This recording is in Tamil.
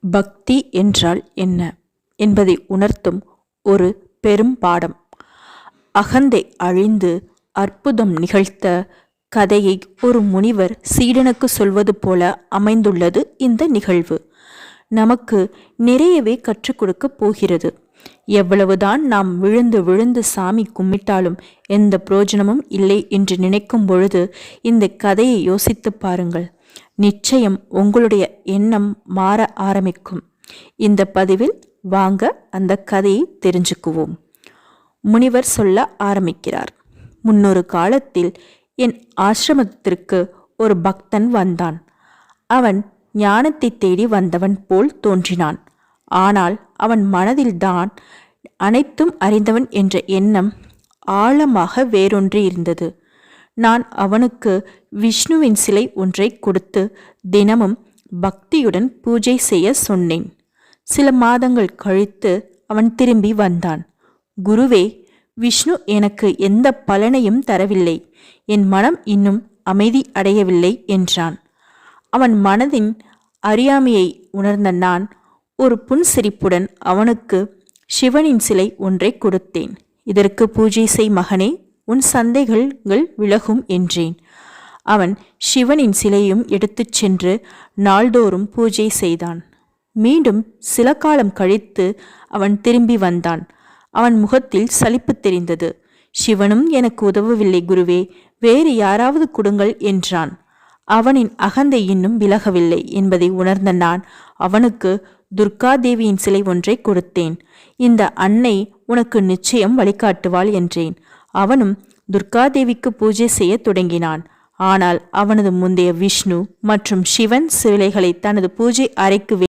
பக்தி என்றால் என்ன என்பதை உணர்த்தும் ஒரு பெரும் பாடம். அகந்தை அழிந்து அற்புதம் நிகழ்த்த கதையை ஒரு முனிவர் சீடனுக்கு சொல்வது போல அமைந்துள்ளது இந்த நிகழ்வு. நமக்கு நிறையவே கற்றுக் கொடுக்க போகிறது. எவ்வளவுதான் நாம் விழுந்து விழுந்து சாமி கும்பிட்டாலும் எந்த பிரயோஜனமும் இல்லை என்று நினைக்கும் பொழுது இந்த கதையை யோசித்து பாருங்கள். நிச்சயம் உங்களுடைய எண்ணம் மாற ஆரம்பிக்கும். இந்த பதிவில் வாங்க அந்த கதையை தெரிஞ்சுக்குவோம். முனிவர் சொல்ல ஆரம்பிக்கிறார். முன்னொரு காலத்தில் என் ஆசிரமத்திற்கு ஒரு பக்தன் வந்தான். அவன் ஞானத்தை தேடி வந்தவன் போல் தோன்றினான். ஆனால் அவன் மனதில்தான் அனைத்தும் அறிந்தவன் என்ற எண்ணம் ஆழமாக வேரூன்றி இருந்தது. நான் அவனுக்கு விஷ்ணுவின் சிலை ஒன்றை கொடுத்து தினமும் பக்தியுடன் பூஜை செய்ய சொன்னேன். சில மாதங்கள் கழித்து அவன் திரும்பி வந்தான். குருவே, விஷ்ணு எனக்கு எந்த பலனையும் தரவில்லை. என் மனம் இன்னும் அமைதி அடையவில்லை என்றான். அவன் மனதின் அறியாமையை உணர்ந்த நான் ஒரு புன்சிரிப்புடன் அவனுக்கு சிவனின் சிலை ஒன்றை கொடுத்தேன். இதற்கு பூஜை செய் மகனே, உன் சந்தேகங்கள் விலகும் என்றேன். அவன் சிவனின் சிலையும் எடுத்துச் சென்று நாள்தோறும் பூஜை செய்தான். மீண்டும் சில காலம் கழித்து அவன் திரும்பி வந்தான். அவன் முகத்தில் சலிப்பு தெரிந்தது. சிவனும் எனக்கு உதவவில்லை குருவே, வேறு யாராவது கொடுங்கள் என்றான். அவனின் அகந்தை இன்னும் விலகவில்லை என்பதை உணர்ந்த நான் அவனுக்கு துர்காதேவியின் சிலை ஒன்றை கொடுத்தேன். இந்த அன்னை உனக்கு நிச்சயம் வழிகாட்டுவாள் என்றேன். அவனும் துர்காதேவிக்கு பூஜை செய்ய தொடங்கினான். ஆனால் அவனது முந்தைய விஷ்ணு மற்றும் சிவன் சிலைகளை தனது பூஜை அறைக்கு